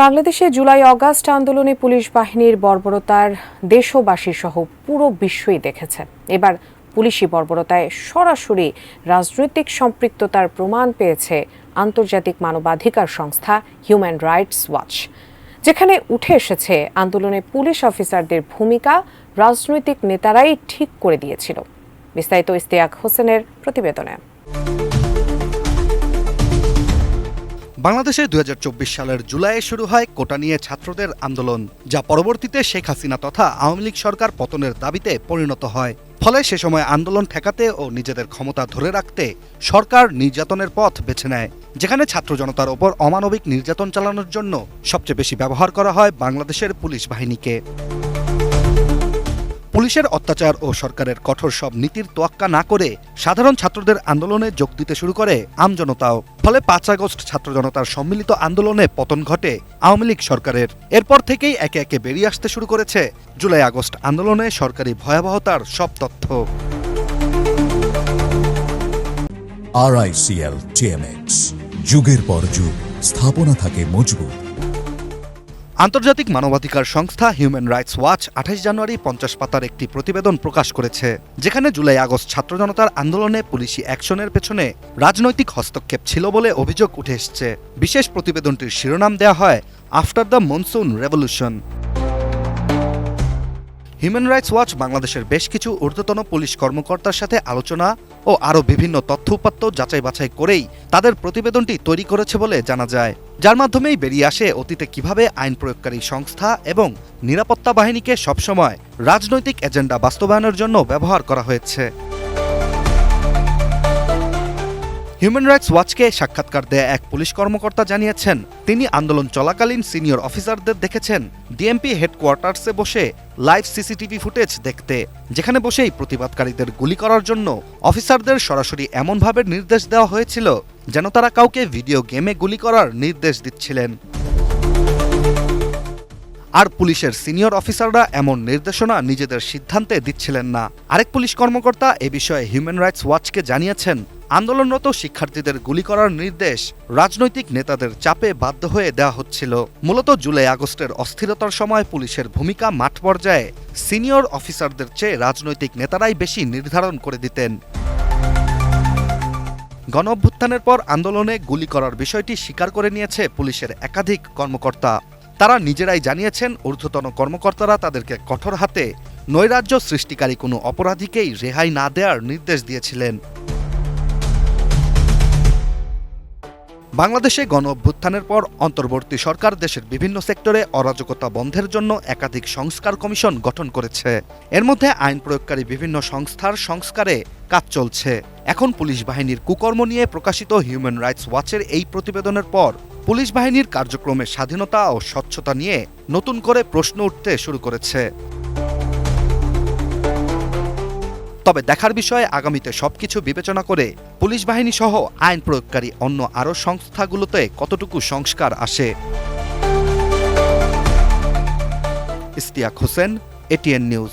বাংলাদেশে জুলাই-অগাস্ট আন্দোলনে পুলিশ বাহিনীর বর্বরতার দেশবাসী সহ পুরো বিশ্বই দেখেছে। এবার পুলিশি বর্বরতায় সরাসরি রাজনৈতিক সম্পৃক্ততার প্রমাণ পেয়েছে আন্তর্জাতিক মানবাধিকার সংস্থা হিউম্যান রাইটস ওয়াচ, যেখানে উঠে এসেছে আন্দোলনে পুলিশ অফিসারদের ভূমিকা রাজনৈতিক নেতারাই ঠিক করে দিয়েছিল। বিস্তারিত ইশতিয়াক হোসেনের প্রতিবেদনে। বাংলাদেশে ২০২৪ সালের জুলাইয়ে শুরু হয় কোটা নিয়ে ছাত্রদের আন্দোলন, যা পরবর্তীতে শেখ হাসিনা তথা আওয়ামী লীগ সরকার পতনের দাবিতে পরিণত হয়। ফলে সে সময় আন্দোলন ঠেকাতে ও নিজেদের ক্ষমতা ধরে রাখতে সরকার নির্যাতনের পথ বেছে নেয়, যেখানে ছাত্র জনতার ওপর অমানবিক নির্যাতন চালানোর জন্য সবচেয়ে বেশি ব্যবহার করা হয় বাংলাদেশের পুলিশ বাহিনীকে। পুলিশের অত্যাচার ও সরকারের কঠোর সব নীতির তোয়াক্কা না করে সাধারণ ছাত্রদের আন্দোলনে যোগ দিতে শুরু করে আমজনতাও। ফলে ৫ আগস্ট ছাত্র জনতার সম্মিলিত আন্দোলনে পতন ঘটে আওয়ামী লীগ সরকারের। এরপর থেকেই একে একে বেরিয়ে আসতে শুরু করেছে জুলাই আগস্ট আন্দোলনে সরকারি ভয়াবহতার সব তথ্য। RICL TMX, যুগের পর যুগ স্থাপনা থাকে মজবুত। আন্তর্জাতিক মানবাধিকার সংস্থা হিউম্যান রাইটস ওয়াচ ২৮ জানুয়ারি ৫০ পাতার একটি প্রতিবেদন প্রকাশ করেছে, যেখানে জুলাই আগস্ট ছাত্র জনতার আন্দোলনে পুলিশি অ্যাকশনের পেছনে রাজনৈতিক হস্তক্ষেপ ছিল বলে অভিযোগ উঠে এসেছে। বিশেষ প্রতিবেদনটির শিরোনাম দেওয়া হয় after the monsoon revolution. Human rights watch বাংলাদেশের বেশ কিছু ঊর্ধ্বতন পুলিশ কর্মকর্তার সাথে আলোচনা ও আরও বিভিন্ন তথ্য উপাত্ত যাচাই বাছাই করেই তাদের প্রতিবেদনটি তৈরি করেছে বলে জানা যায়, যার মাধ্যমেই বেরিয়ে আসে অতীতে কিভাবে আইন প্রয়োগকারী সংস্থা এবং নিরাপত্তা বাহিনীকে সবসময় রাজনৈতিক এজেন্ডা বাস্তবায়নের জন্য ব্যবহার করা হয়েছে। হিউম্যান রাইটস ওয়াচকে সাক্ষাৎকার দেয়া এক পুলিশ কর্মকর্তা জানিয়েছেন, তিনি আন্দোলন চলাকালীন সিনিয়র অফিসারদের দেখেছেন ডিএমপি হেডকোয়ার্টার্সে বসে লাইভ সিসিটিভি ফুটেজ দেখতে, যেখানে বসেই প্রতিবাদকারীদের গুলি করার জন্য অফিসারদের সরাসরি এমনভাবে নির্দেশ দেওয়া হয়েছিল যেন তারা কাউকে ভিডিও গেমে গুলি করার নির্দেশ দিচ্ছিলেন। আর পুলিশের সিনিয়র অফিসাররা এমন নির্দেশনা নিজেদের সিদ্ধান্তে দিচ্ছিলেন না। আরেক পুলিশ কর্মকর্তা এ বিষয়ে হিউম্যান রাইটস ওয়াচকে জানিয়েছেন, আন্দোলনরত শিক্ষার্থীদের গুলি করার নির্দেশ রাজনৈতিক নেতাদের চাপে বাধ্য হয়ে দেওয়া হচ্ছিল। মূলত জুলাই আগস্টের অস্থিরতার সময় পুলিশের ভূমিকা মাঠ পর্যায়ে সিনিয়র অফিসারদের চেয়ে রাজনৈতিক নেতারাই বেশি নির্ধারণ করে দিতেন। গণঅভ্যুত্থানের পর আন্দোলনে গুলি করার বিষয়টি স্বীকার করে নিয়েছে পুলিশের একাধিক কর্মকর্তা। তারা নিজেরাই জানিয়েছেন, ঊর্ধ্বতন কর্মকর্তারা তাদেরকে কঠোর হাতে নৈরাজ্য সৃষ্টিকারী কোনো অপরাধীকেই রেহাই না দেওয়ার নির্দেশ দিয়েছিলেন। বাংলাদেশে গণঅভ্যুত্থানের পর অন্তর্বর্তী সরকার দেশের বিভিন্ন সেক্টরে অরাজকতা বন্ধের জন্য একাধিক সংস্কার কমিশন গঠন করেছে। এর মধ্যে আইন প্রয়োগকারী বিভিন্ন সংস্থার সংস্কারে কাজ চলছে। এখন পুলিশ বাহিনীর কুকর্ম নিয়ে প্রকাশিত হিউম্যান রাইটস ওয়াচের এই প্রতিবেদনের পর পুলিশ বাহিনীর কার্যক্রমের স্বাধীনতা ও স্বচ্ছতা নিয়ে নতুন করে প্রশ্ন উঠতে শুরু করেছে। তবে দেখার বিষয়ে আগামীতে সবকিছু বিবেচনা করে পুলিশ বাহিনী সহ আইন প্রয়োগকারী অন্য আরও সংস্থাগুলোতে কতটুকু সংস্কার আসে। Ishtiaq Hossain, ATN news.